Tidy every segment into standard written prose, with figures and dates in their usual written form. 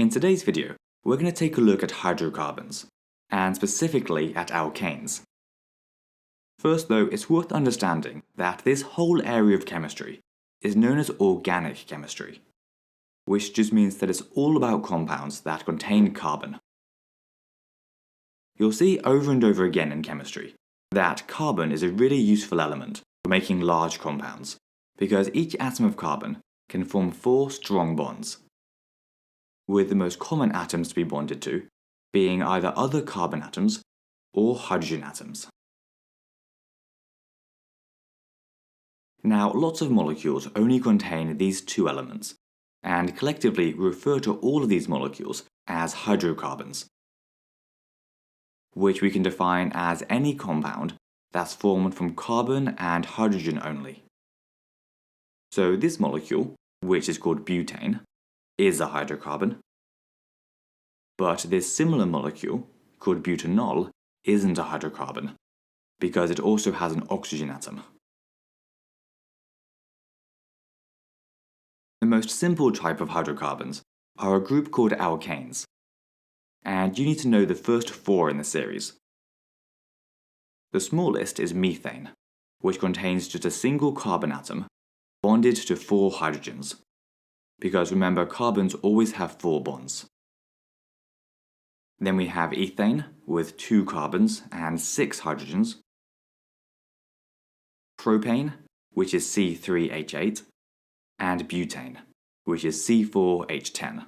In today's video, we're going to take a look at hydrocarbons, and specifically at alkanes. First though, it's worth understanding that this whole area of chemistry is known as organic chemistry, which just means that it's all about compounds that contain carbon. You'll see over and over again in chemistry that carbon is a really useful element for making large compounds, because each atom of carbon can form 4 strong bonds, with the most common atoms to be bonded to being either other carbon atoms or hydrogen atoms. Now, lots of molecules only contain these 2 elements, and collectively refer to all of these molecules as hydrocarbons, which we can define as any compound that's formed from carbon and hydrogen only. So this molecule, which is called butane, is a hydrocarbon, but this similar molecule, called butanol, isn't a hydrocarbon, because it also has an oxygen atom. The most simple type of hydrocarbons are a group called alkanes, and you need to know the first 4 in the series. The smallest is methane, which contains just a single carbon atom bonded to 4 hydrogens, because remember, carbons always have 4 bonds. Then we have ethane with 2 carbons and 6 hydrogens, propane, which is C3H8, and butane, which is C4H10.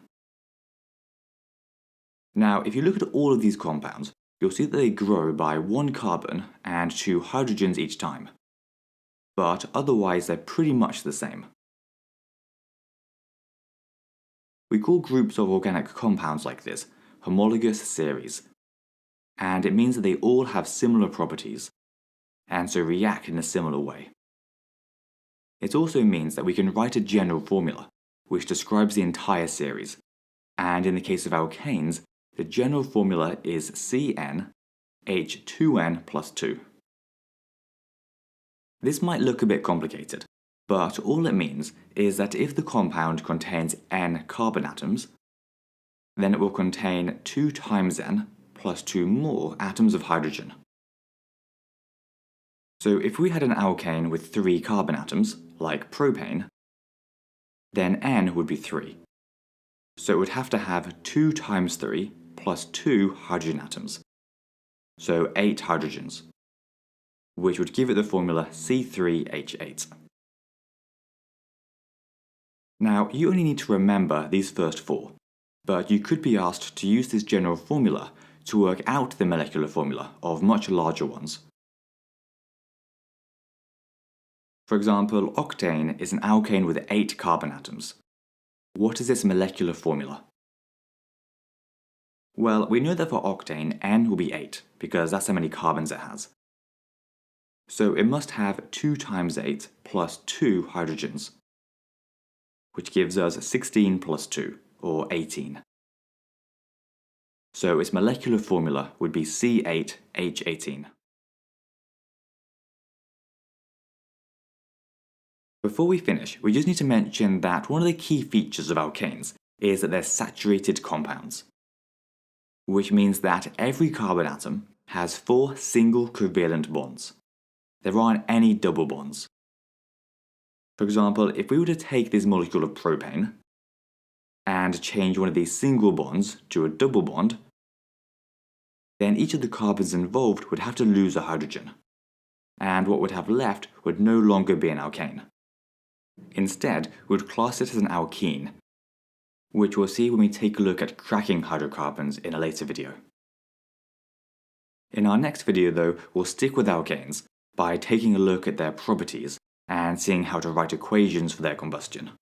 Now, if you look at all of these compounds, you'll see that they grow by 1 carbon and 2 hydrogens each time, but otherwise they're pretty much the same. We call groups of organic compounds like this homologous series, and it means that they all have similar properties, and so react in a similar way. It also means that we can write a general formula, which describes the entire series, and in the case of alkanes, the general formula is CnH2n plus 2. This might look a bit complicated, but all it means is that if the compound contains n carbon atoms, then it will contain 2 times n plus 2 more atoms of hydrogen. So if we had an alkane with 3 carbon atoms, like propane, then n would be 3. So it would have to have 2 times 3 plus 2 hydrogen atoms, so 8 hydrogens, which would give it the formula C3H8. Now, you only need to remember these first 4, but you could be asked to use this general formula to work out the molecular formula of much larger ones. For example, octane is an alkane with 8 carbon atoms. What is its molecular formula? Well, we know that for octane, n will be 8, because that's how many carbons it has. So it must have 2 times 8 plus 2 hydrogens, which gives us 16 plus 2, or 18. So its molecular formula would be C8H18. Before we finish, we just need to mention that one of the key features of alkanes is that they're saturated compounds, which means that every carbon atom has 4 single covalent bonds. There aren't any double bonds. For example, if we were to take this molecule of propane and change one of these single bonds to a double bond, then each of the carbons involved would have to lose a hydrogen, and what would have left would no longer be an alkane. Instead, we would class it as an alkene, which we'll see when we take a look at cracking hydrocarbons in a later video. In our next video though, we'll stick with alkanes by taking a look at their properties and seeing how to write equations for their combustion.